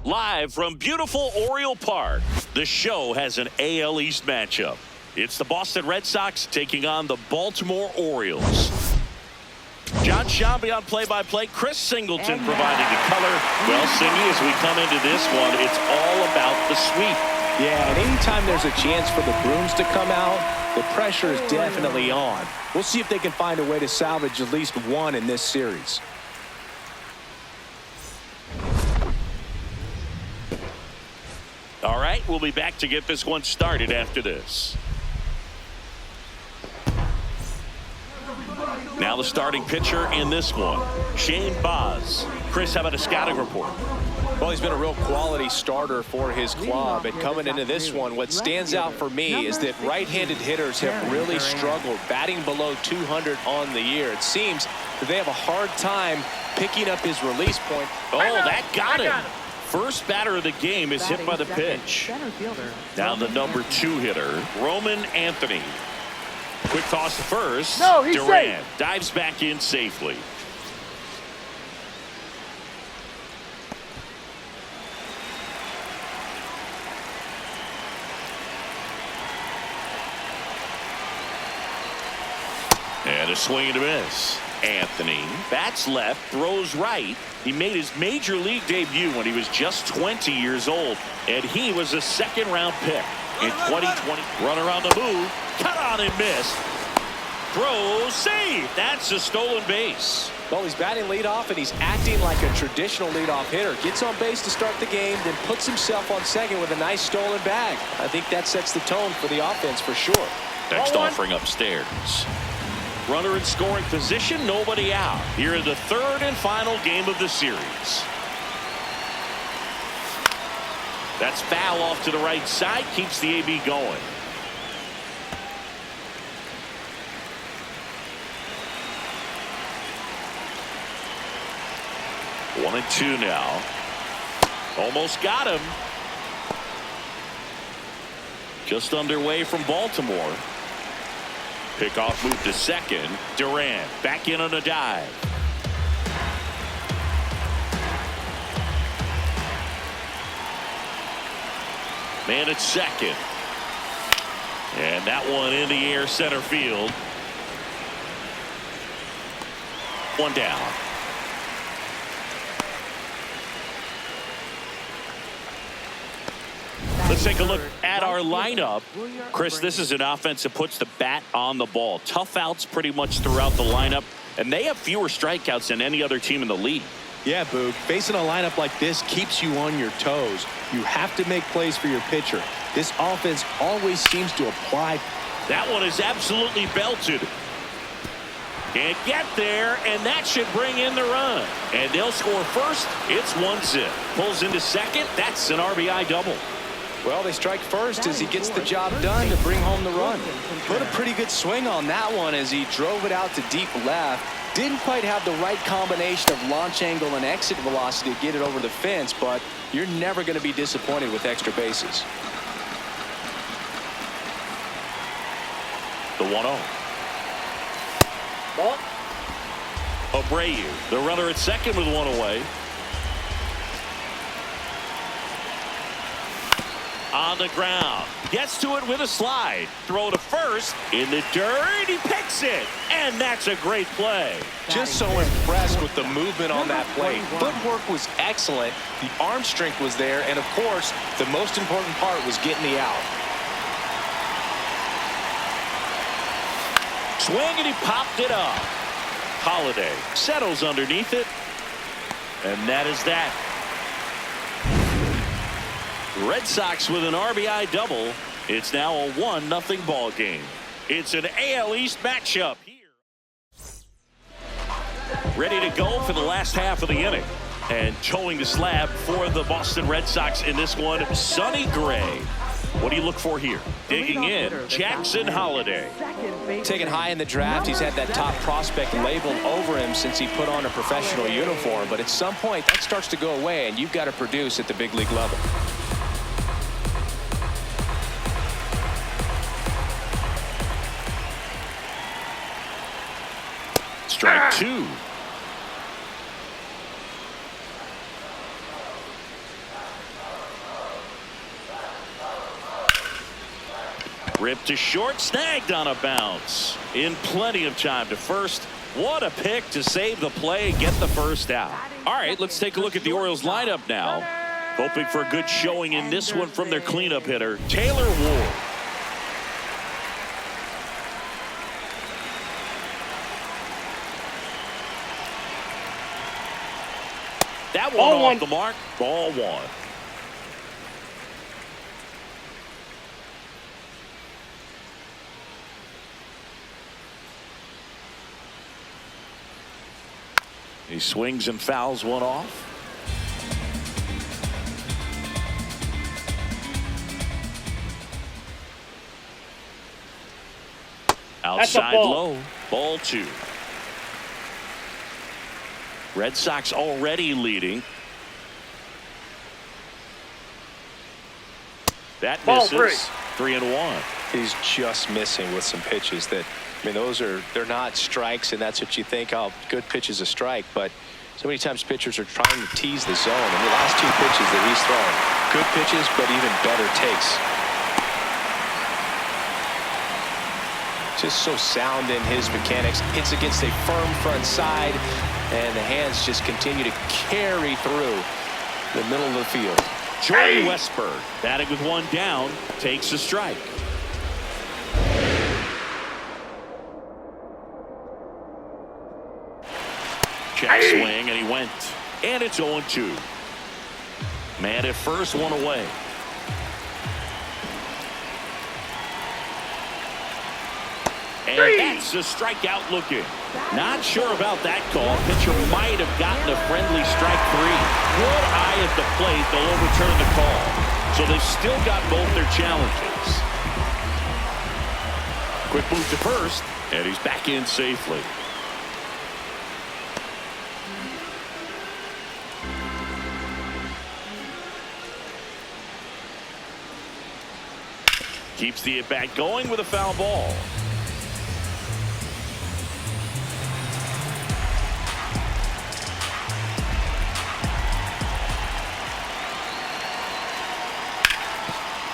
Live from beautiful Oriole Park, the show has an AL East matchup. It's the Boston Red Sox taking on the Baltimore Orioles. John Shambi on play-by-play, Chris Singleton providing the color. Well, Singy, as we come into this one, it's all about the sweep. Yeah, and anytime there's a chance for the brooms to come out, the pressure is definitely on. We'll see if they can find a way to salvage at least one in this series. All right, we'll be back to get this one started after this. Now the starting pitcher in this one, Shane Baz. Chris, how about a scouting report? Well, he's been a real quality starter for his club. And coming into this one, what stands out for me is that right-handed hitters have really struggled, batting below 200 on the year. It seems that they have a hard time picking up his release point. Oh, that got him. First batter of the game is hit by the pitch. Now the number 2 hitter, Roman Anthony. Quick toss to first. No, he's Durant safe. dives back in safely. And a swing and a miss. Anthony bats left, throws right. He made his major league debut when he was just 20 years old, and he was a second-round pick in 2020. Runner on the move, cut on and missed. Throw, save. That's a stolen base. Well, he's batting leadoff, and he's acting like a traditional leadoff hitter. Gets on base to start the game, then puts himself on second with a nice stolen bag. I think that sets the tone for the offense for sure. Next offering upstairs. Runner in scoring position, nobody out. Here in the third and final game of the series. That's foul off to the right side, keeps the AB going. One and two now. Almost got him. Just underway from Baltimore. Pickoff move to second. Durant back in on a dive. Man at second. And that one in the air center field. One down. Let's take a look at our lineup. Chris, this is an offense that puts the bat on the ball. Tough outs pretty much throughout the lineup, and they have fewer strikeouts than any other team in the league. Yeah, Boog. Facing a lineup like this keeps you on your toes. You have to make plays for your pitcher. This offense always seems to apply. That one is absolutely belted. Can't get there, and that should bring in the run. And they'll score first. It's 1-0. Pulls into second. That's an RBI double. Well, they strike first as he gets the job done to bring home the run. Put a pretty good swing on that one as he drove it out to deep left. Didn't quite have the right combination of launch angle and exit velocity to get it over the fence, but you're never going to be disappointed with extra bases. The 1-0. Abreu, the runner at second with one away. On the ground, gets to it with a slide. Throw to first, in the dirt, he picks it, and that's a great play. Just so impressed with the movement on that play. Footwork was excellent, the arm strength was there, and of course, the most important part was getting the out. Swing, and he popped it up. Holiday settles underneath it, and that is that. Red Sox with an RBI double. It's now a 1-0 ball game. It's an AL East matchup here. Ready to go for the last half of the inning. And towing the slab for the Boston Red Sox in this one, Sonny Gray. What do you look for here? Digging in, Jackson Holiday. Taken high in the draft, he's had that top prospect labeled over him since he put on a professional uniform. But at some point, that starts to go away, and you've got to produce at the big league level. Strike two. Ripped to short, snagged on a bounce. In plenty of time to first. What a pick to save the play and get the first out. All right, let's take a look at the Orioles lineup now. Hoping for a good showing in this one from their cleanup hitter, Taylor Ward. That one off the mark. Ball one. He swings and fouls one off. Outside low. Ball two. Red Sox already leading. That misses. 3-1. He's just missing with some pitches that, I mean, they're not strikes, and that's what you think, oh, good pitch is a strike, but so many times pitchers are trying to tease the zone. And the last two pitches that he's throwing, good pitches, but even better takes. Just so sound in his mechanics. Hits against a firm front side, and the hands just continue to carry through the middle of the field. Jordan Westburg, batting with one down, takes a strike. Check swing, and he went. And it's 0-2. Man at first, one away. And that's a strikeout looking. Not sure about that call. Pitcher might have gotten a friendly strike three. Good eye at the plate. They'll overturn the call. So they've still got both their challenges. Quick move to first, and he's back in safely. Keeps the at-bat going with a foul ball.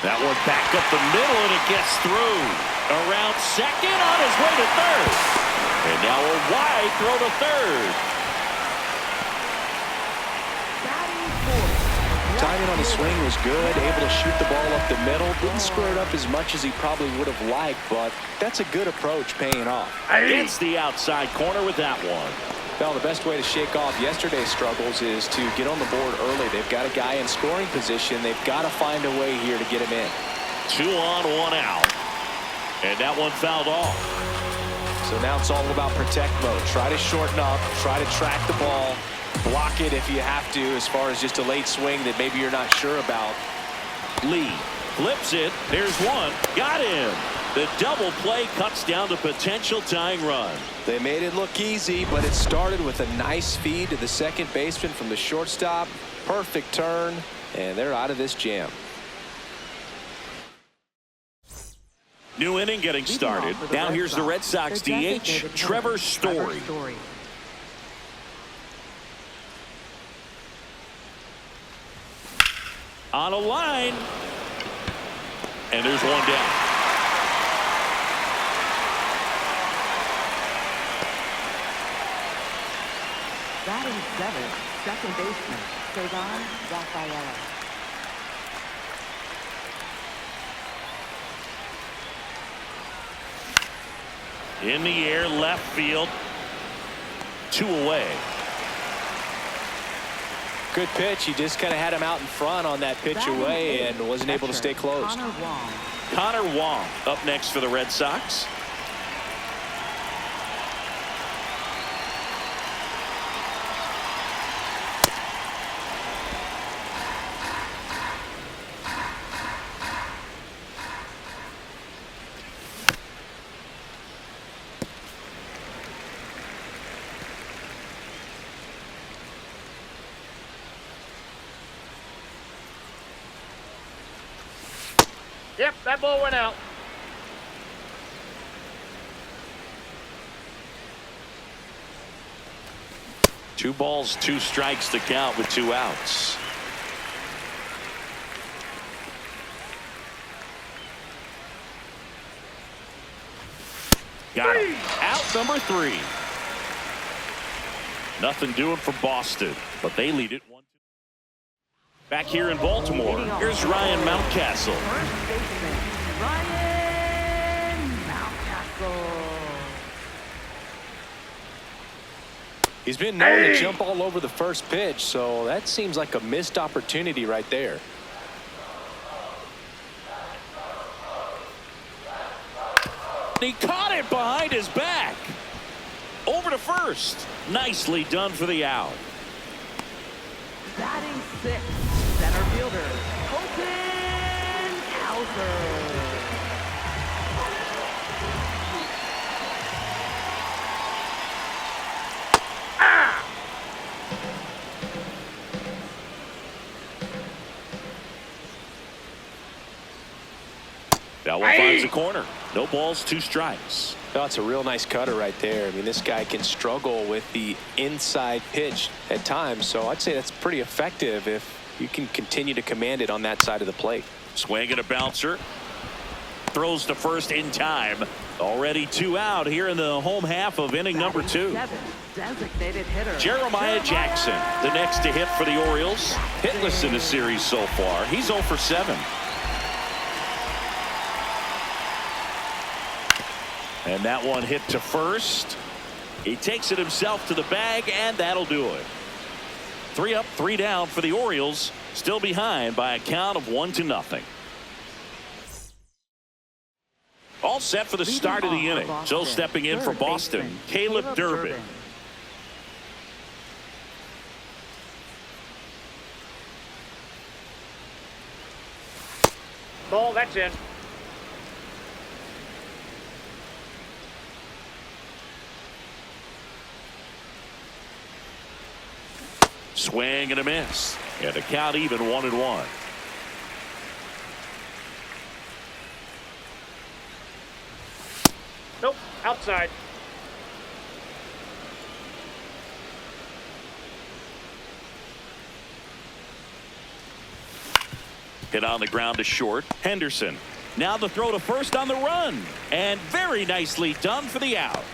That one back up the middle, and it gets through. Around second, on his way to third. And now a wide throw to third. Timing on the swing was good, able to shoot the ball up the middle. Didn't square it up as much as he probably would have liked, but that's a good approach paying off. Against the outside corner with that one. Well, the best way to shake off yesterday's struggles is to get on the board early. They've got a guy in scoring position. They've got to find a way here to get him in. 2 on, 1 out. And that one fouled off. So now it's all about protect mode. Try to shorten up, try to track the ball, block it if you have to, as far as just a late swing that maybe you're not sure about. Lee flips it. There's one. Got him. The double play cuts down the potential tying run. They made it look easy, but it started with a nice feed to the second baseman from the shortstop. Perfect turn, and they're out of this jam. New inning getting started. Now here's the Red Sox DH, Trevor Story. On a line. And there's one down. Batting seventh, second baseman, Cesar Rafaela. In the air, left field. 2 away. Good pitch. He just kind of had him out in front on that pitch away and wasn't able to stay close. Connor Wong up next for the Red Sox. Yep, that ball went out. Two balls, 2 strikes to count with 2 outs. number 3. Nothing doing for Boston, but they lead it 1-2. Back here in Baltimore, here's Ryan Mountcastle. First baseman, Ryan Mountcastle. He's been known to jump all over the first pitch, so that seems like a missed opportunity right there. He caught it behind his back. Over to first. Nicely done for the out. Batting 6th, center fielder, Colton Cowser. That one finds the corner. No balls, 2 strikes. That's a real nice cutter right there. I mean, this guy can struggle with the inside pitch at times, so I'd say that's pretty effective if you can continue to command it on that side of the plate. Swing and a bouncer. Throws to first in time. Already 2 out here in the home half of inning number 2. Designated hitter, Jeremiah Jackson, the next to hit for the Orioles. Hitless in the series so far. He's 0 for 7. And that one hit to first. He takes it himself to the bag, and that'll do it. 3 up, 3 down for the Orioles. Still behind by a count of 1-0. All set for the start of the inning. So stepping in for Boston, Caleb Durbin. Ball, that's in. Swing and a miss. And the count even 1-1. Nope, outside. Hit on the ground to short. Henderson. Now the throw to first on the run. And very nicely done for the out.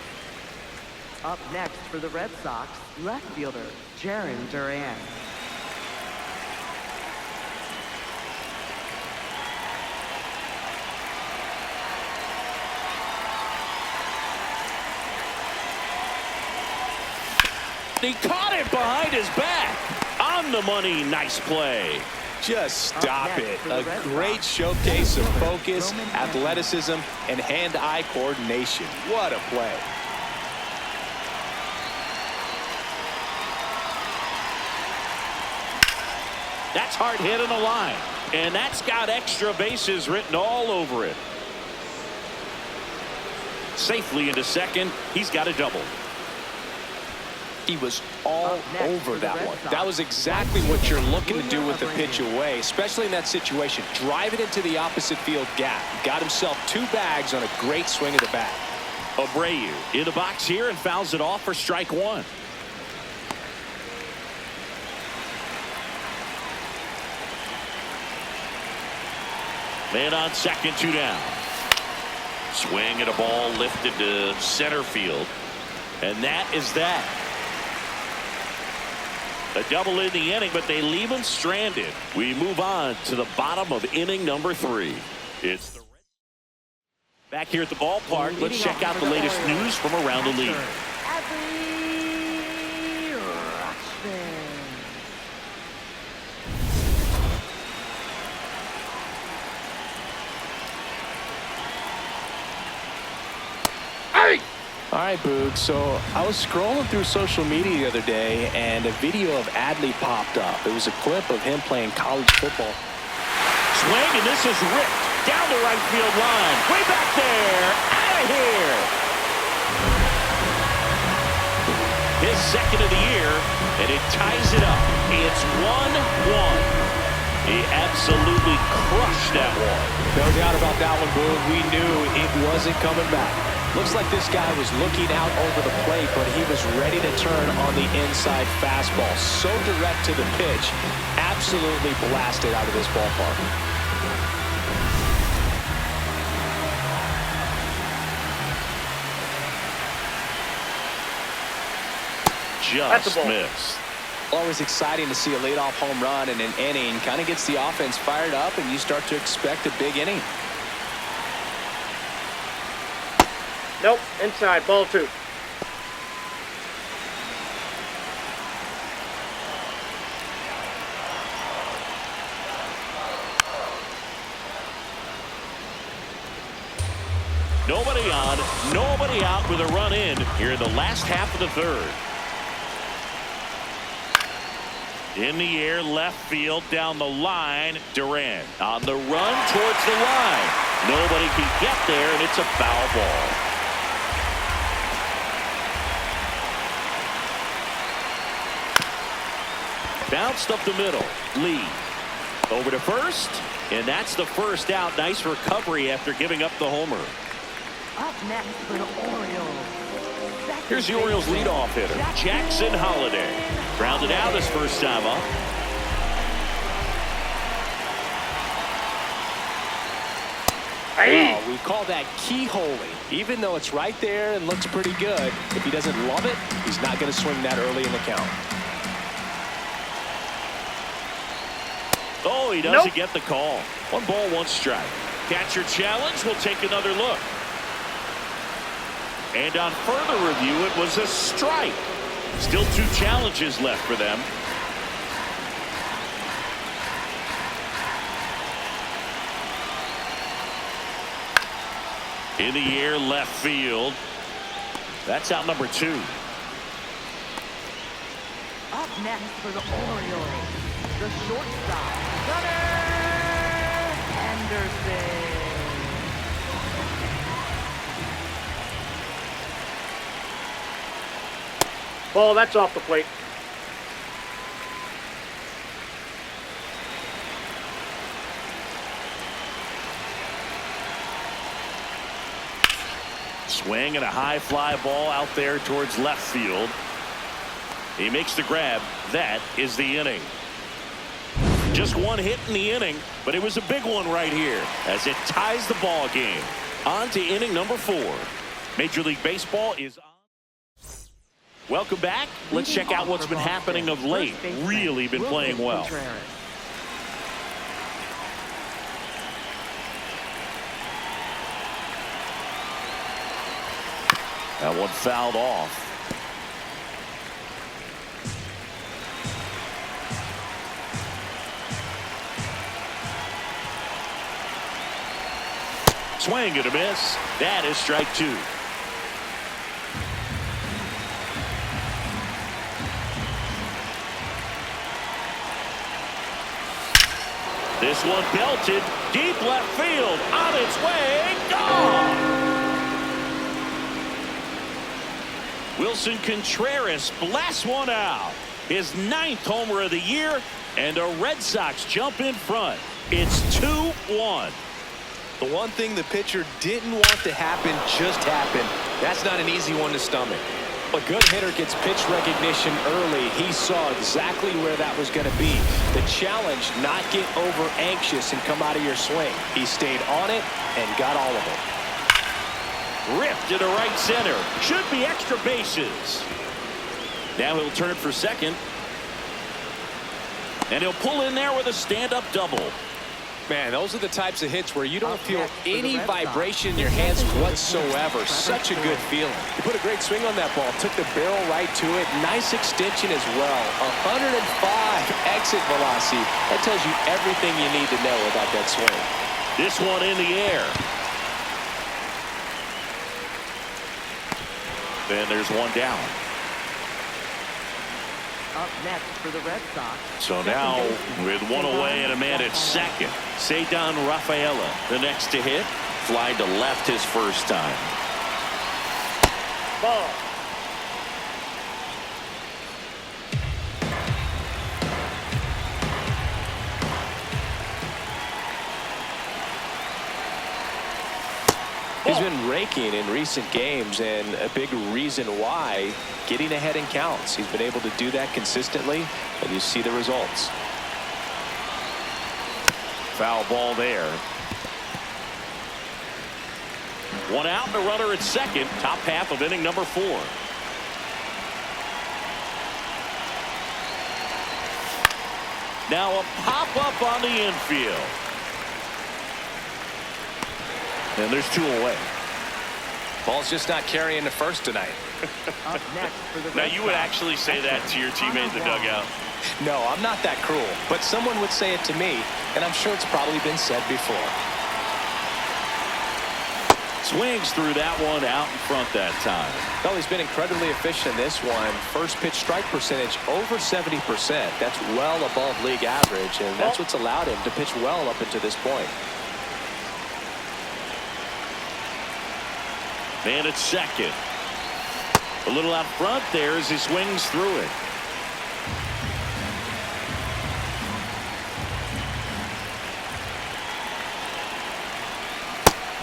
Up next for the Red Sox, left fielder, Jarren Duran. He caught it behind his back. On the money. Nice play. Just stop it. A great showcase of focus, athleticism, and hand-eye coordination. What a play. That's hard hit in the line. And that's got extra bases written all over it. Safely into second. He's got a double. He was all over that one. That was exactly what you're looking to do with the pitch away, especially in that situation. Drive it into the opposite field gap. Got himself 2 bags on a great swing of the bat. Abreu in the box here and fouls it off for strike 1. Man on second, 2 down. Swing and a ball lifted to center field. And that is that. A double in the inning, but they leave him stranded. We move on to the bottom of inning number 3. It's the back here at the ballpark. Let's check out the latest news from around the league. All right, Boog, so I was scrolling through social media the other day, and a video of Adley popped up. It was a clip of him playing college football. Swing, and this is ripped down the right field line. Way back there. Out of here. His second of the year, and it ties it up. It's 1-1. He absolutely crushed that one. No doubt about that one, Boog. We knew it wasn't coming back. Looks like this guy was looking out over the plate, but he was ready to turn on the inside fastball. So direct to the pitch. Absolutely blasted out of this ballpark. That's a just ball. missed. Always exciting to see a leadoff home run in an inning. Kind of gets the offense fired up, and you start to expect a big inning. Nope, inside, ball 2. Nobody on, nobody out with a run in here in the last half of the third. In the air, left field, down the line, Durant on the run towards the line. Nobody can get there, and it's a foul ball. Bounced up the middle. Lee over to first, and that's the first out. Nice recovery after giving up the homer. Up next for the Orioles. Here's the Orioles leadoff hitter, Jackson Holliday. Grounded out his first time up. Hey. We call that keyholing. Even though it's right there and looks pretty good, if he doesn't love it, he's not going to swing that early in the count. Oh, he doesn't Nope. get the call. 1 ball, 1 strike. Catcher challenge. We'll take another look. And on further review, it was a strike. Still 2 challenges left for them. In the air, left field. That's out number 2. Up next for the Orioles, the shortstop, Gunnar Henderson. Ball, that's off the plate. Swing and a high fly ball out there towards left field. He makes the grab. That is the inning. Just 1 hit in the inning, but it was a big one right here as it ties the ball game. On to inning number 4. Major League Baseball is on. Welcome back. Let's check out what's been happening of late. Really been playing well. That one fouled off. Swing and a miss. That is strike 2. This one belted deep left field. On its way. Gone. Wilson Contreras blasts one out. His 9th homer of the year, and the Red Sox jump in front. It's 2-1. The one thing the pitcher didn't want to happen just happened. That's not an easy one to stomach. A good hitter gets pitch recognition early. He saw exactly where that was going to be. The challenge, not get over anxious and come out of your swing. He stayed on it and got all of it. Ripped to the right center. Should be extra bases. Now he'll turn for second. And he'll pull in there with a stand-up double. Man, those are the types of hits where you don't feel any vibration in your hands whatsoever. Such a good feeling. He put a great swing on that ball. Took the barrel right to it. Nice extension as well. 105 exit velocity. That tells you everything you need to know about that swing. This one in the air. Then there's one down. Up next for the Red Sox. So now with one away and a man at second, Cedar Rafaela the next to hit. Fly to left his first time. Ball. He's been raking in recent games, and a big reason why, getting ahead in counts. He's been able to do that consistently, and you see the results. Foul ball there. One out and a runner at second. Top half of inning number 4. Now a pop-up on the infield. And there's 2 away. Ball's just not carrying the first tonight. Up next for the Now Red you would Sox, actually say that to your teammate in the dugout. No, I'm not that cruel, but someone would say it to me, and I'm sure it's probably been said before. Swings through that one out in front that time. Well, he's been incredibly efficient in this one. First pitch strike percentage over 70%. That's well above league average, and that's what's allowed him to pitch well up until this point. And at second. A little out front there as he swings through it.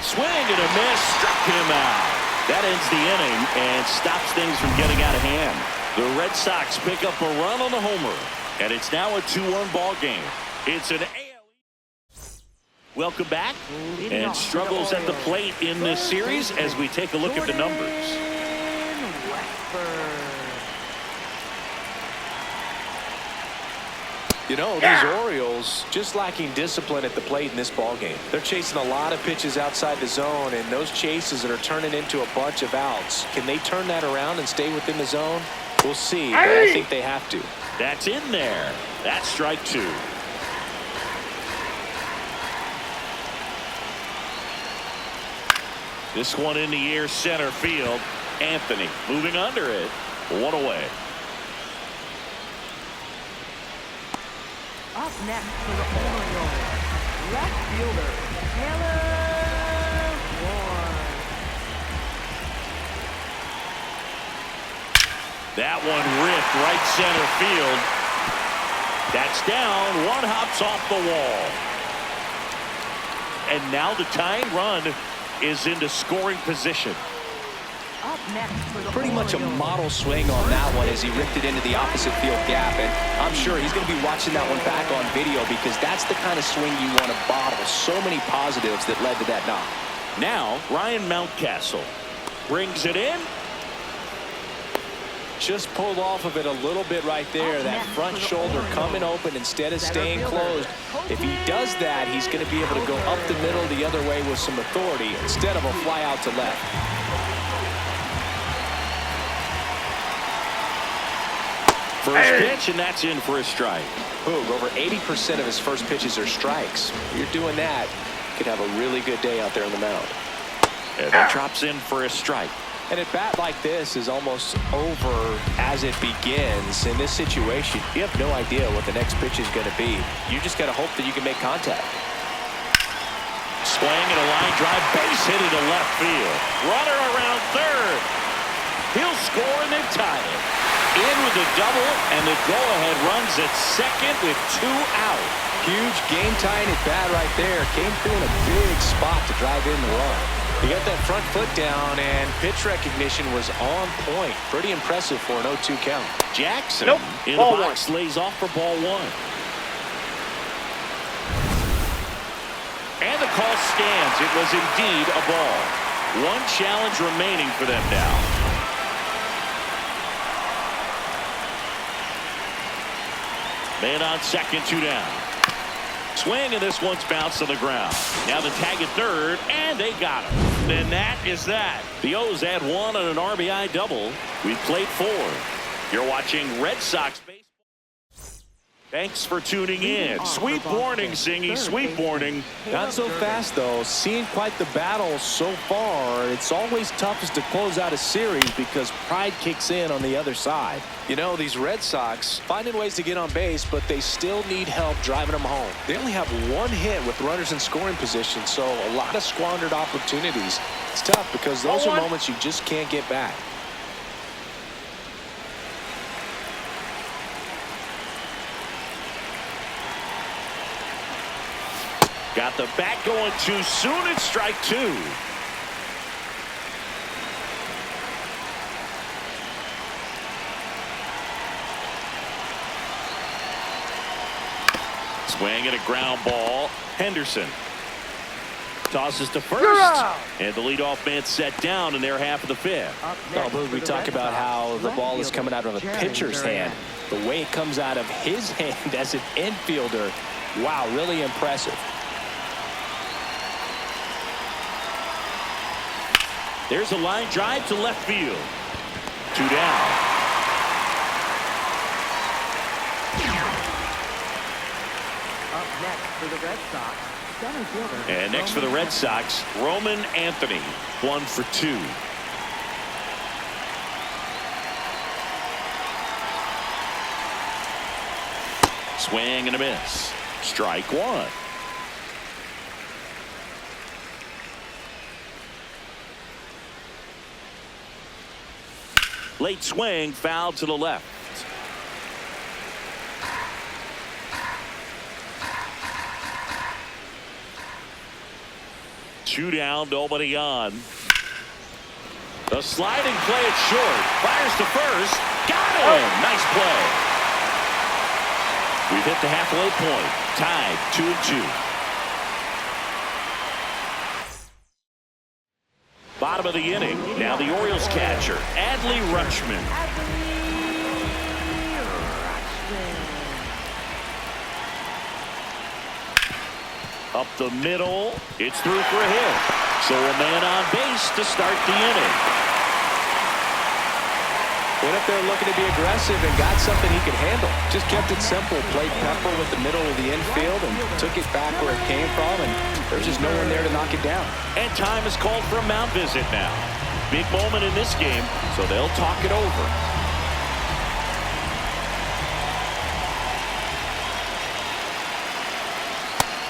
Swing and a miss, struck him out. That ends the inning and stops things from getting out of hand. The Red Sox pick up a run on the homer, and it's now a 2-1 ball game. It's an AL. Welcome back. And struggles at the plate in this series as we take a look at the numbers. You know, these Orioles just lacking discipline at the plate in this ballgame. They're chasing a lot of pitches outside the zone, and those chases that are turning into a bunch of outs. Can they turn that around and stay within the zone? We'll see, but I think they have to. That's in there. That's strike 2. This one in the air, center field. Anthony moving under it. 1 away. Up next for the Orioles, left fielder Taylor Ward. That one ripped right center field. That's down. One hops off the wall. And now the tying run is into scoring position. Up next for the Pretty much a Orioles, model swing on that one as he ripped it into the opposite field gap, and I'm sure he's going to be watching that one back on video because that's the kind of swing you want to bottle. So many positives that led to that knock. Now Ryan Mountcastle brings it in. Just pulled off of it a little bit right there. That front shoulder coming open instead of staying closed. If he does that, he's going to be able to go up the middle the other way with some authority instead of a fly out to left. First pitch, and that's in for a strike. Boog, over 80% of his first pitches are strikes. You're doing that, you could have a really good day out there on the mound. And that drops in for a strike. And a bat like this is almost over as it begins. In this situation, you have no idea what the next pitch is going to be. You just got to hope that you can make contact. Swing and a line drive, base hit into left field. Runner around third. He'll score and they've tied it. In with a double, and the go-ahead runs at second with 2 out. Huge game-tying at bat right there. Came through in a big spot to drive in the run. He got that front foot down, and pitch recognition was on point. Pretty impressive for an 0-2 count. Jackson in the ball box lays off for ball 1. And the call stands. It was indeed a ball. 1 challenge remaining for them now. Man on second, 2 down. Swing, and this one's bounced to the ground. Now the tag at third, and they got him. And that is that. The O's add 1 on an RBI double. We've played 4. You're watching Red Sox baseball. Thanks for tuning in. Sweep warning, Singy. Sweep warning. Not so fast, though. Seeing quite the battle so far. It's always toughest to close out a series because pride kicks in on the other side. You know, these Red Sox finding ways to get on base, but they still need help driving them home. They only have 1 hit with runners in scoring position, so a lot of squandered opportunities. It's tough because those are moments you just can't get back. Got the bat going too soon. It's strike 2. Swing and a ground ball. Henderson tosses to first. And the leadoff man set down in their half of the fifth. Oh, Boog, we talk about how the ball is coming out of a pitcher's hand. The way it comes out of his hand as an infielder, wow, really impressive. There's a line drive to left field. 2 down. Up next for the Red Sox, center fielder. And next for the Red Sox, Roman Anthony, 1 for 2. Swing and a miss. Strike 1. Late swing, foul to the left. Two down, nobody on. The sliding play at short. Fires to first. Got him! Nice play. We've hit the halfway point. Tied 2-2. Bottom of the inning. Now the Orioles catcher, Adley Rutschman. Up the middle. It's through for a hit. So a man on base to start the inning. Went up there looking to be aggressive and got something he could handle. Just kept it simple. Played pepper with the middle of the infield and took it back where it came from. And there's just no one there to knock it down. And time is called for a mound visit now. Big moment in this game, so they'll talk it over.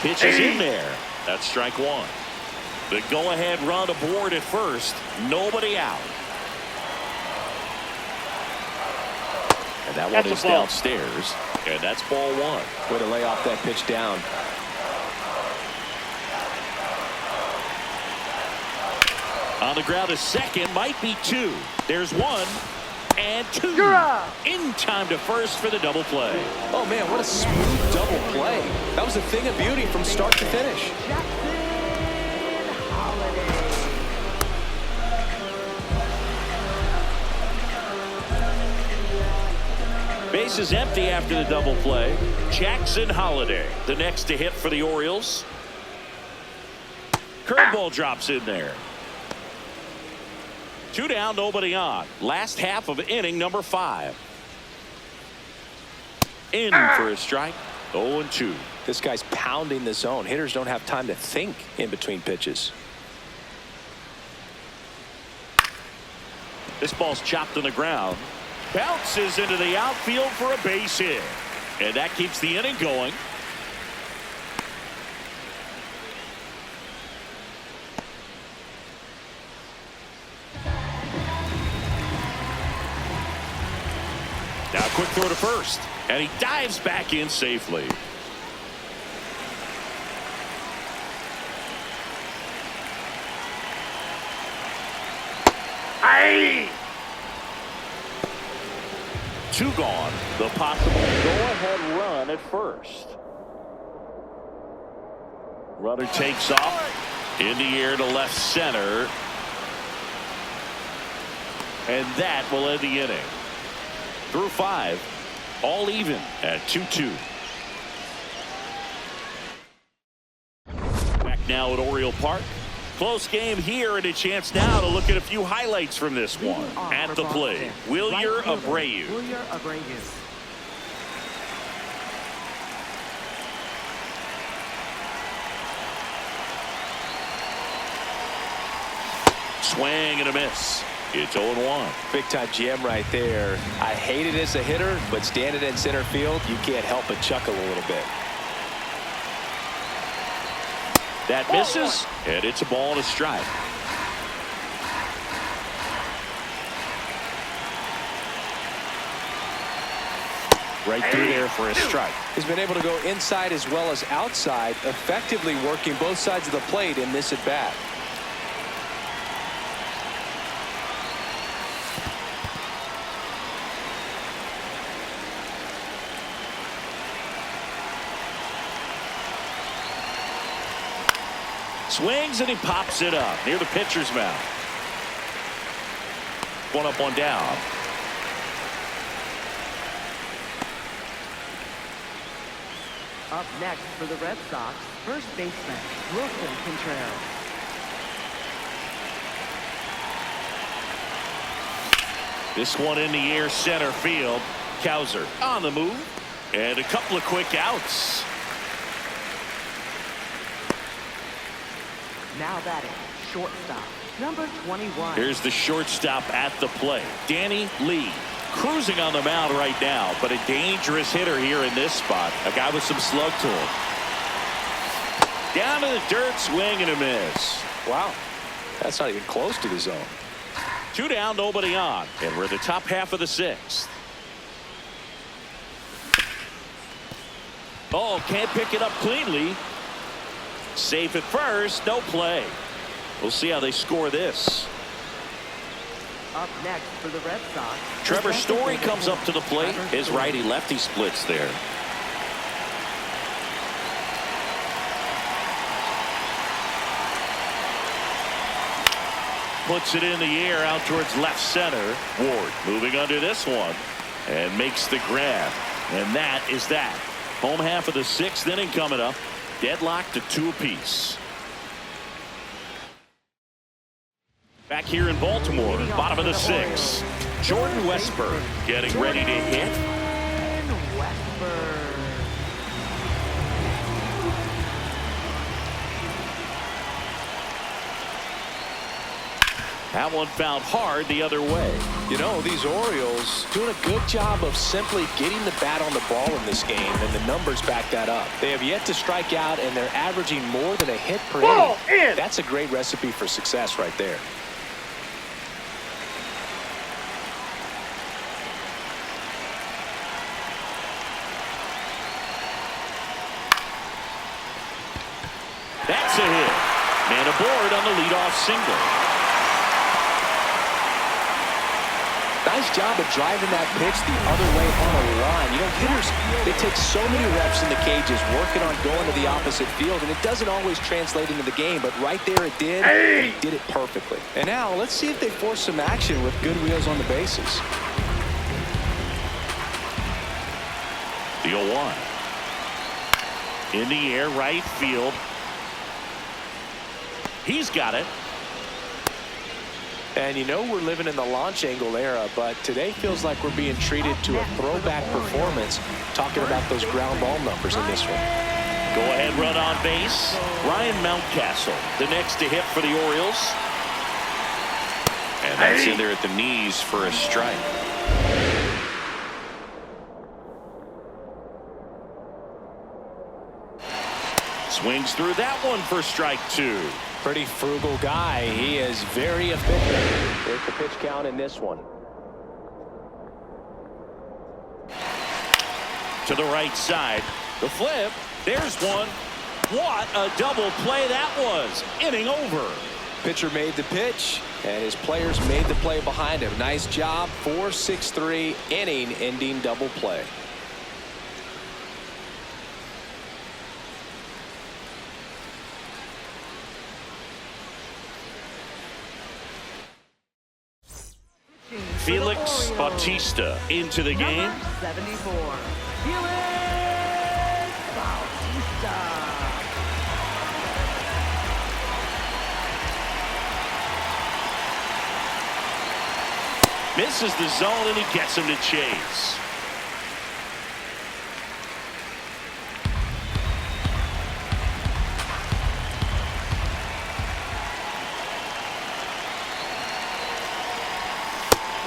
Pitch is in there. That's strike 1. The go-ahead run aboard at first. Nobody out. And that one is downstairs. And that's ball 1. Way to lay off that pitch down. On the ground to second, might be 2. There's 1 and 2. In time to first for the double play. Oh man, what a smooth double play. That was a thing of beauty from start to finish. Base is empty after the double play. Jackson Holiday, the next to hit for the Orioles. Curveball drops in there. 2 down, nobody on. Last half of inning number 5. In for a strike. 0-2. This guy's pounding the zone. Hitters don't have time to think in between pitches. This ball's chopped on the ground. Bounces into the outfield for a base hit. And that keeps the inning going. Now quick throw to first. And he dives back in safely. Hey! 2 gone. The possible go-ahead run at first. Runner takes off in the air to left center. And that will end the inning. Through 5, all even at 2-2. Back now at Oriole Park. Close game here, and a chance now to look at a few highlights from this one. At the plate, Wilyer Abreu. Swing and a miss. It's 0-1. Big time jam right there. I hate it as a hitter, but standing in center field, you can't help but chuckle a little bit. That misses, and it's a ball and a strike. Right through there for a strike. He's been able to go inside as well as outside, effectively working both sides of the plate in this at-bat. Swings and he pops it up near the pitcher's mound. One up, one down. Up next for the Red Sox, first baseman, Wilson Contreras. This one in the air, center field. Kowser on the move. And a couple of quick outs. Now batting, shortstop, number 21. Here's the shortstop at the plate. Danny Lee. Cruising on the mound right now, but a dangerous hitter here in this spot. A guy with some slug to him. Down to the dirt, swing and a miss. Wow, that's not even close to the zone. 2 down, nobody on, and we're the top half of the 6th. Oh, can't pick it up cleanly. Safe at first, no play. We'll see how they score this. Up next for the Red Sox, Trevor Story comes up to the plate. His righty-lefty splits there. Puts it in the air out towards left center. Ward moving under this one and makes the grab. And that is that. Home half of the 6th inning coming up. Deadlocked to 2 apiece. Back here in Baltimore, bottom of the 6th. Jordan Westburg getting ready to hit. Westburg. That one fouled hard the other way. You know, these Orioles doing a good job of simply getting the bat on the ball in this game, and the numbers back that up. They have yet to strike out, and they're averaging more than a hit per Ball inning. in. That's a great recipe for success right there. That's a hit. Man aboard on the leadoff single. Nice job of driving that pitch the other way on a line. You know, hitters, they take so many reps in the cages working on going to the opposite field, and it doesn't always translate into the game, but right there it did. Hey! He did it perfectly. And now let's see if they force some action with good wheels on the bases. The 0-1. In the air, right field. He's got it. And you know we're living in the launch angle era, but today feels like we're being treated to a throwback performance, talking about those ground ball numbers in this one. Go ahead run on base. Ryan Mountcastle, the next to hit for the Orioles. And that's in there at the knees for a strike. Swings through that one for strike 2. Pretty frugal guy. He is very efficient. There's the pitch count in this one. To the right side. The flip. There's one. What a double play that was. Inning over. Pitcher made the pitch, and his players made the play behind him. Nice job. 4-6-3 inning-ending double play. Felix Bautista into the game. Number 74, Felix Bautista. Misses the zone and he gets him to chase.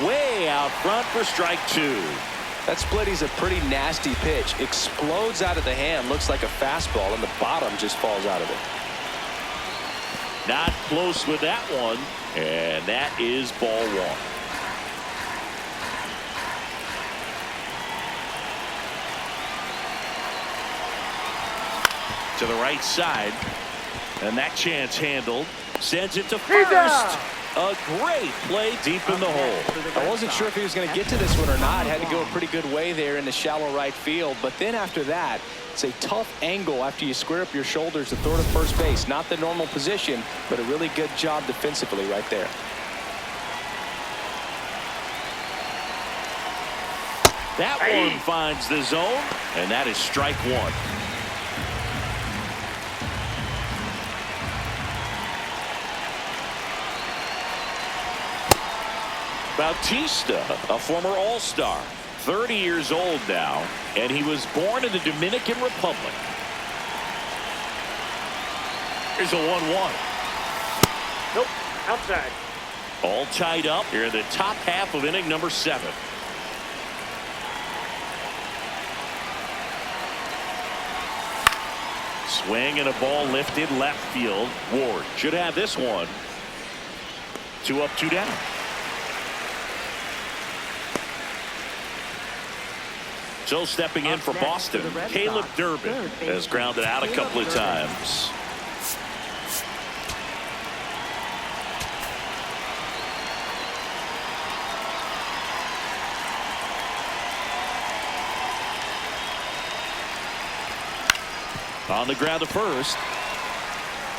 Way out front for strike 2. That splitty's a pretty nasty pitch. Explodes out of the hand. Looks like a fastball, and the bottom just falls out of it. Not close with that one. And that is ball 1. To the right side. And that chance handled. Sends it to first. A great play deep in the hole. I wasn't sure if he was going to get to this one or not. Had to go a pretty good way there in the shallow right field. But then after that, it's a tough angle after you square up your shoulders to throw to first base. Not the normal position, but a really good job defensively right there. That one finds the zone, and that is strike one. Bautista, a former All-Star, 30 years old now, and he was born in the Dominican Republic. Here's a 1-1. Nope. Outside. All tied up here in the top half of inning number 7. Swing and a ball lifted left field. Ward should have this one. 2 up, 2 down. So stepping in for Boston, Caleb Durbin has grounded out a couple of times. On the ground to first.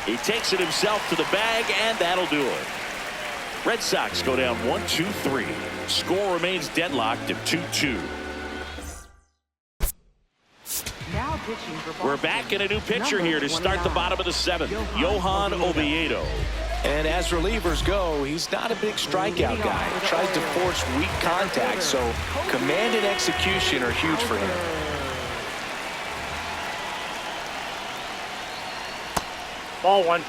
He takes it himself to the bag, and that'll do it. Red Sox go down 1-2-3. Score remains deadlocked at 2-2. We're back in a new pitcher here to start the bottom of the 7th. Johan Oviedo. And as relievers go, he's not a big strikeout guy. He tries to force weak contact, so command and execution are huge for him. Ball 1.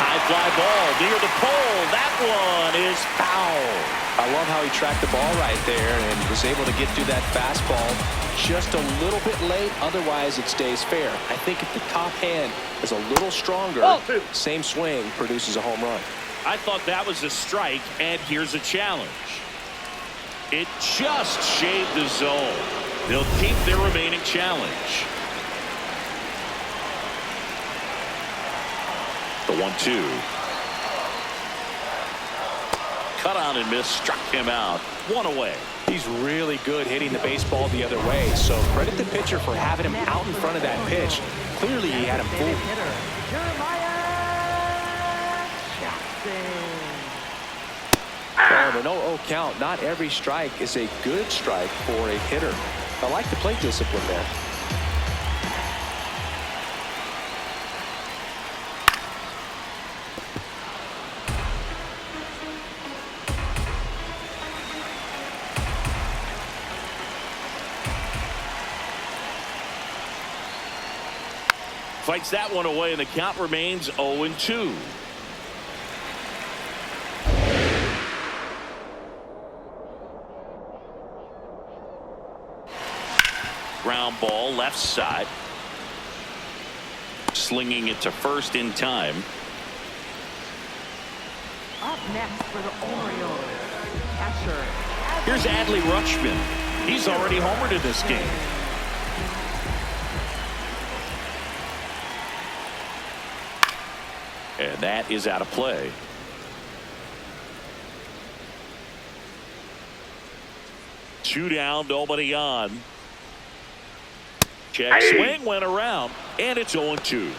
High fly ball near the pole. That one is foul. I love how he tracked the ball right there and was able to get through that fastball just a little bit late. Otherwise, it stays fair. I think if the top hand is a little stronger, same swing produces a home run. I thought that was a strike, and here's a challenge. It just shaved the zone. They'll keep their remaining challenge. The 1-2. Cut on and miss, struck him out. 1 away. He's really good hitting the baseball the other way, so credit the pitcher for having him out in front of that pitch. Clearly, he had him fooled. Oh, the 0-0 count. Not every strike is a good strike for a hitter. I like the plate discipline there. Fights that one away, and the count remains 0-2. Ground ball left side. Slinging it to first in time. Up next for the Orioles, catcher. Here's Adley Rutschman. He's already homered in this game. And that is out of play. Two down, nobody on. Check swing went around, and it's 0-2.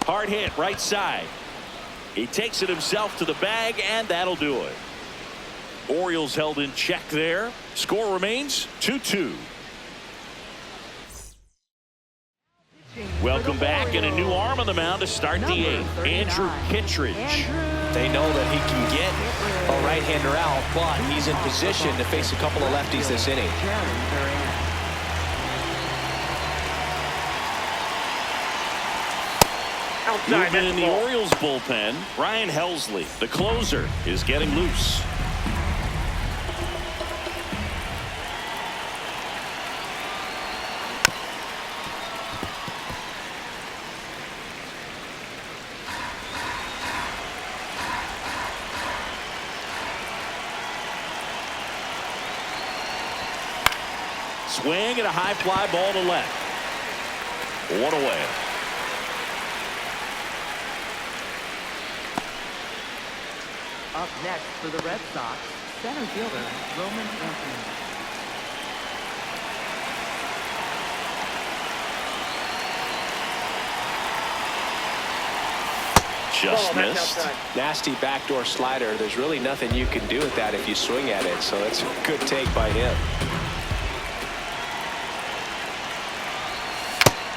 Hard hit right side. He takes it himself to the bag, and that'll do it. Orioles held in check there. Score remains 2-2. Welcome back, and a new arm on the mound to start the 8th. Andrew Kittredge. They know that he can get a right-hander out, but he's in position to face a couple of lefties this inning. Movement in the Orioles bullpen. Ryan Helsley, the closer, is getting loose. Swing and a high fly ball to left. One away. Up next for the Red Sox, center fielder Roman Anthony. Just That's missed. outside. Nasty backdoor slider. There's really nothing you can do with that if you swing at it. So that's a good take by him.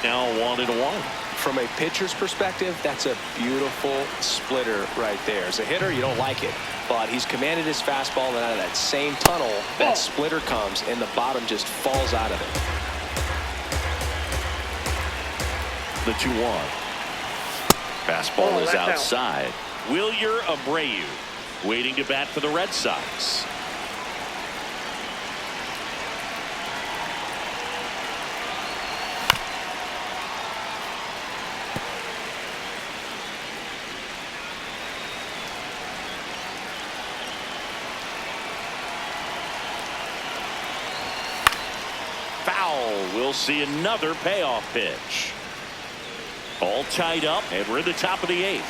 Now 1-1. From a pitcher's perspective, that's a beautiful splitter right there. As a hitter, you don't like it, but he's commanded his fastball, and out of that same tunnel, that splitter comes, and the bottom just falls out of it. The 2-1. Fastball is left out. outside. Wilyer Abreu waiting to bat for the Red Sox. Foul. We'll see another payoff pitch. All tied up, and we're in the top of the 8th.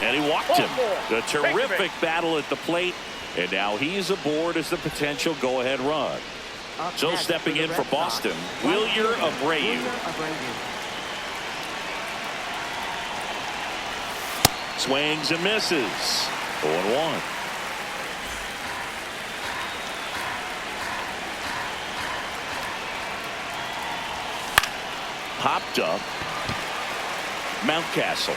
And he walked him. A terrific battle at the plate, and now he's aboard as the potential go-ahead run. Up So next stepping the in for Red Boston, Sox, Wilyer right fielder Abreu. Wilyer Abreu. Swings and misses. 0-1. Popped up. Mountcastle.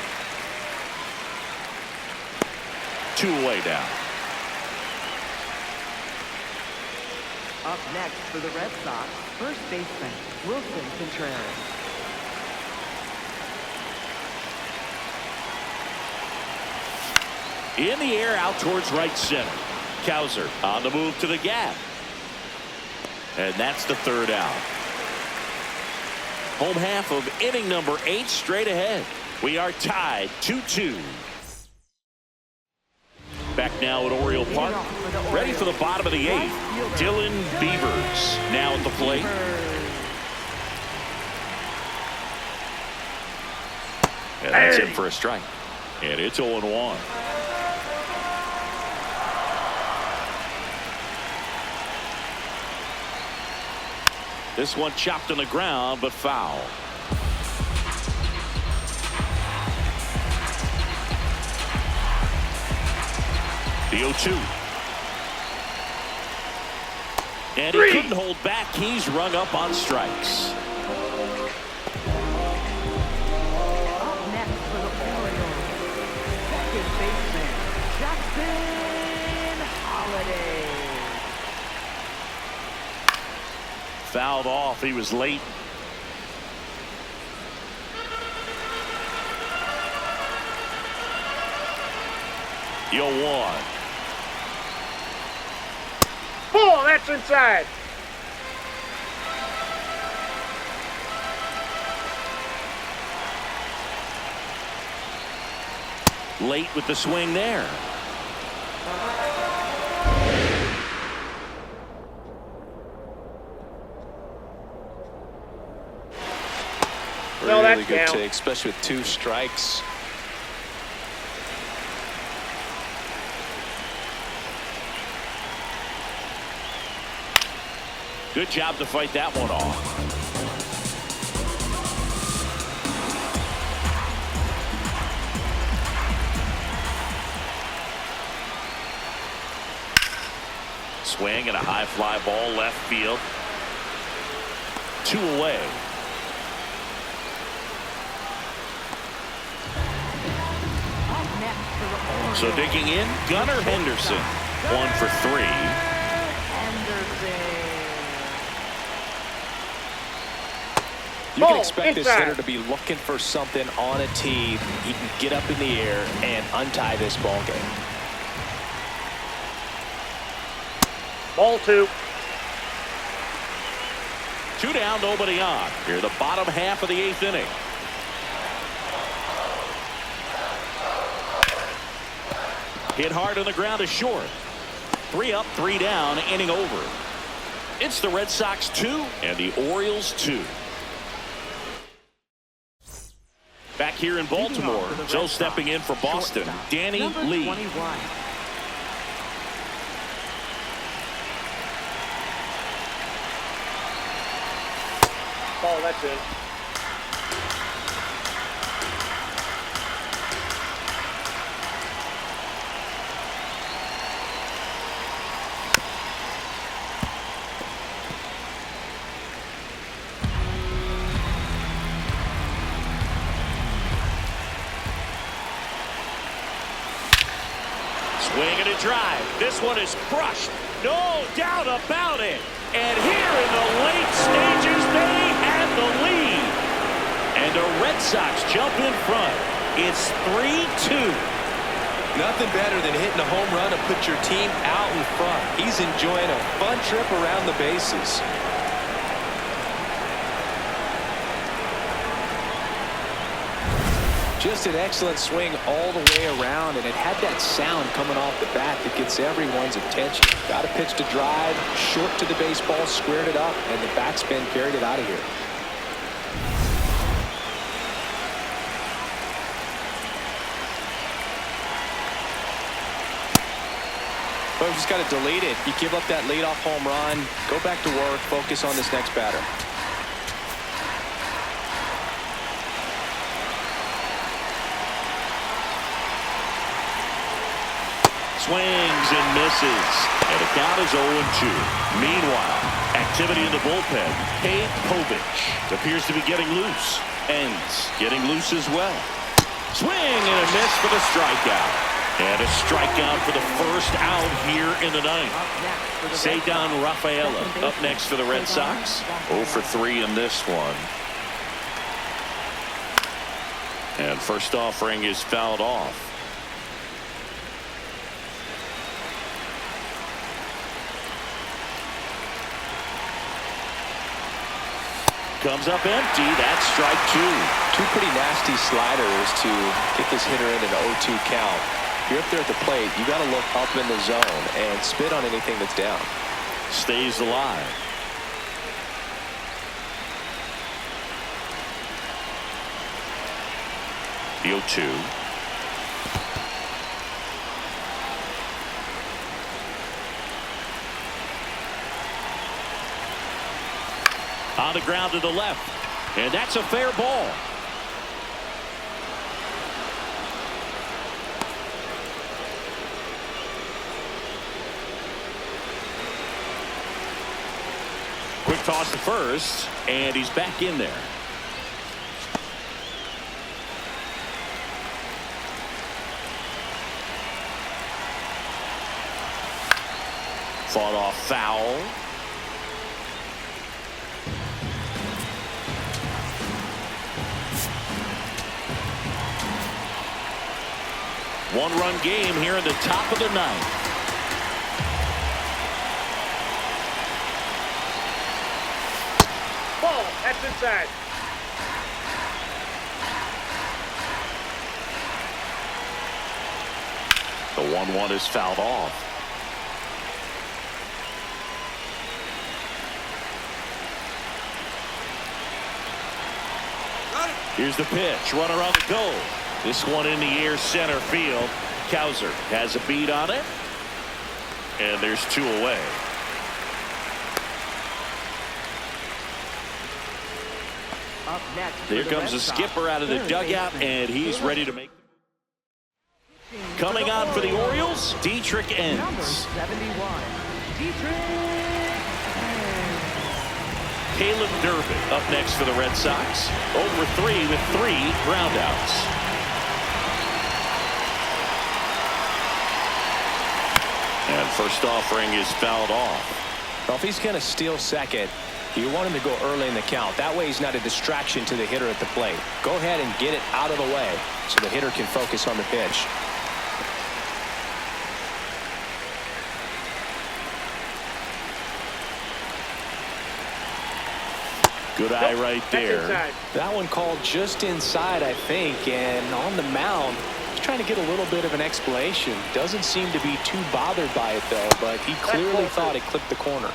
2 away now. Up next for the Red Sox, first baseman Wilson Contreras. In the air out towards right center. Cowser on the move to the gap. And that's the 3rd out. Home half of inning number 8 straight ahead. We are tied 2-2. Back now at Oriole Park. Ready for the bottom of the 8th. Dylan Beavers now at the plate. And that's it for a strike. And it's 0-1. This one chopped on the ground, but foul. The 0-2. And he couldn't hold back. He's rung up on strikes. Up next for the Orioles, second baseman Jackson Holiday. Fouled off. He was late. The 0-1. Ball, that's inside. Late with the swing there. No, Really that's good down. take, especially with 2 strikes. Good job to fight that one off. Swing and a high fly ball left field. 2 away. Up next for the Orioles, So digging in, Gunnar Henderson. 1 for 3. Henderson. You can Ball, expect this inside. hitter to be looking for something on a tee. He can get up in the air and untie this ball game. Ball 2. 2 down, nobody on. Here, the bottom half of the 8th inning. Hit hard on the ground is short. 3 up, 3 down, inning over. It's the Red Sox 2 and the Orioles 2. Back here in Baltimore, Joe stepping in for Boston, Danny Lee. 21. Ball, that's it. Swing and a drive. This one is crushed. No doubt about it. And here in the late stages, they have the lead. And the Red Sox jump in front. It's 3-2. Nothing better than hitting a home run to put your team out in front. He's enjoying a fun trip around the bases. Just an excellent swing all the way around, and it had that sound coming off the bat that gets everyone's attention. Got a pitch to drive, short to the baseball, squared it up, and the backspin carried it out of here. But we've just got to delete it. You give up that leadoff home run, go back to work, focus on this next batter. Swings and misses. And the count is 0-2. Meanwhile, activity in the bullpen. Cade Povich appears to be getting loose. Ends getting loose as well. Swing and a miss for the strikeout. And a strikeout for the first out here in the ninth. Ceddanne Rafaela up next for the Red Sox. 0 for 3 in this one. And first offering is fouled off. Comes up empty. That's strike 2. Two pretty nasty sliders to get this hitter in an 0-2 count. If you're up there at the plate, you got to look up in the zone and spit on anything that's down. Stays alive. The 0-2. On the ground to the left. And that's a fair ball. Quick toss to first. And he's back in there. Fought off foul. One-run game here in the top of the ninth. Ball, that's inside. The 1-1 is fouled off. Here's the pitch. Runner on the go. This one in the air, center field. Cowser has a beat on it. And there's 2 away. Up next, Here comes the skipper out of the dugout, and he's ready to make. Coming on for the Orioles, Dietrich number Ends. 71, Dietrich. Caleb Durbin up next for the Red Sox. Over 3 with 3 groundouts. And first offering is fouled off. Well, if he's going to steal second, you want him to go early in the count. That way he's not a distraction to the hitter at the plate. Go ahead and get it out of the way so the hitter can focus on the pitch. Good eye right That's there. inside. That one called just inside, I think, and on the mound, he's trying to get a little bit of an explanation. Doesn't seem to be too bothered by it, though, but he clearly thought it clipped the corner.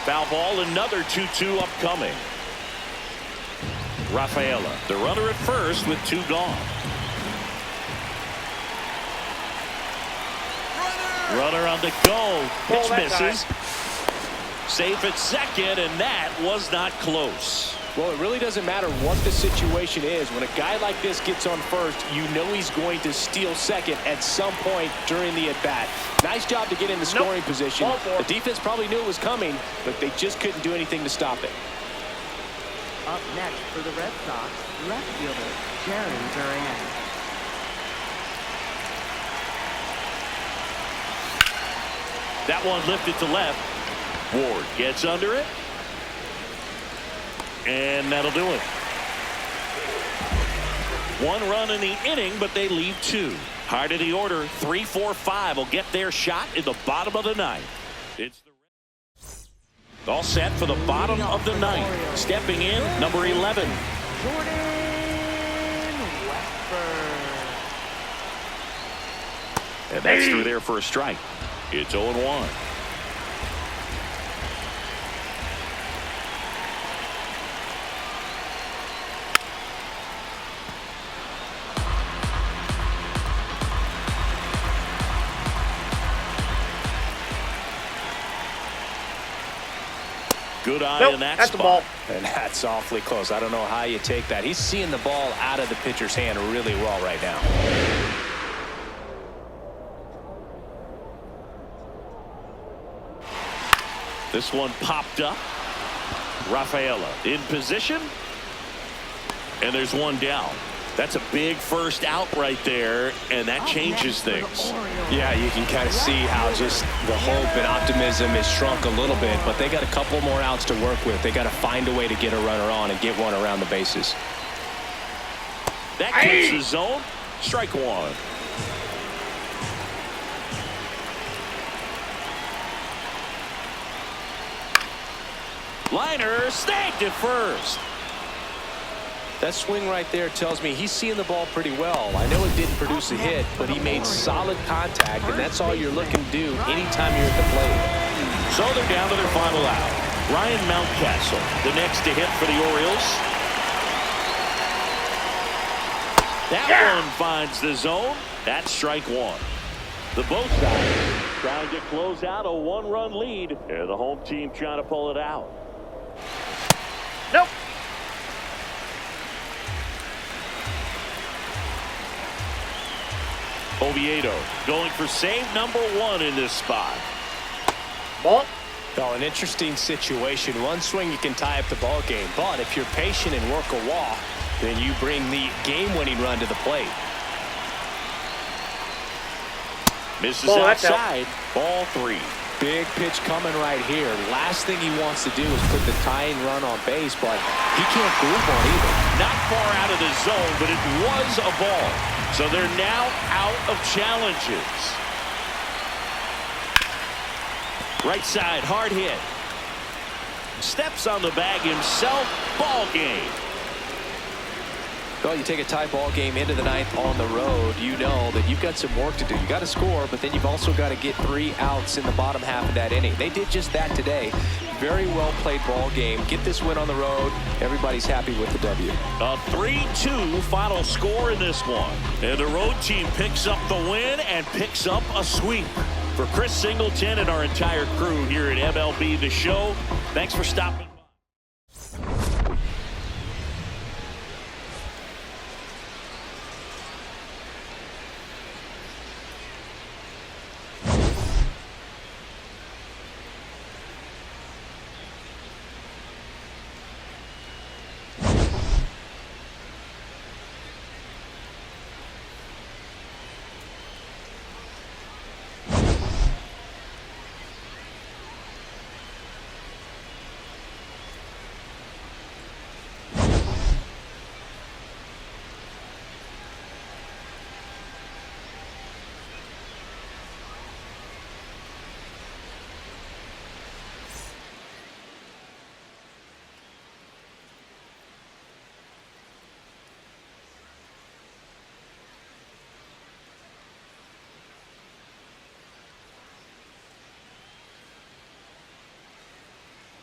Foul ball, another 2-2 upcoming. Rafaela, the runner at first with 2 gone. Runner on the go. Pitch misses. Safe at second, and that was not close. Well, it really doesn't matter what the situation is. When a guy like this gets on first, you know he's going to steal second at some point during the at-bat. Nice job to get in the scoring position. The defense probably knew it was coming, but they just couldn't do anything to stop it. Up next for the Red Sox, left fielder Jaron Duran. That one lifted to left. Ward gets under it. And that'll do it. 1 run in the inning, but they leave 2. Hard of the order, 3, 4, 5 will get their shot in the bottom of the 9th. It's all set for the bottom of the 9th. Stepping in, number 11. Jordan Westburg. And that's through there for a strike. It's 0-1. Good eye in that that's spot. the ball. And that's awfully close. I don't know how you take that. He's seeing the ball out of the pitcher's hand really well right now. This one popped up. Rafaela in position. And there's one down. That's a big first out right there, and that changes things. Yeah, you can kind of see how just the hope and optimism is shrunk a little bit, but they got a couple more outs to work with. They got to find a way to get a runner on and get one around the bases. That cuts the zone. Strike 1. Liner snagged it first. That swing right there tells me he's seeing the ball pretty well. I know it didn't produce a hit, but he made solid contact, and that's all you're looking to do anytime you're at the plate. So they're down to their final out. Ryan Mountcastle, the next to hit for the Orioles. That one finds the zone. That's strike 1. The both sides trying to close out a 1-run lead. And the home team trying to pull it out. Nope. Oviedo going for save number 1 in this spot. Ball. Well, an interesting situation. One swing you can tie up the ball game, but if you're patient and work a walk, then you bring the game-winning run to the plate. Misses Ball, that's outside. Ball 3. Big pitch coming right here. Last thing he wants to do is put the tying run on base, but he can't group one either. Not far out of the zone, but it was a ball. So they're now out of challenges. Right side, hard hit. Steps on the bag himself. Ball game. Well, you take a tie ball game into the 9th on the road, you know that you've got some work to do. You got to score, but then you've also got to get 3 outs in the bottom half of that inning. They did just that today. Very well played ball game. Get this win on the road. Everybody's happy with the W. A 3-2 final score in this one. And the road team picks up the win and picks up a sweep. For Chris Singleton and our entire crew here at MLB The Show, thanks for stopping.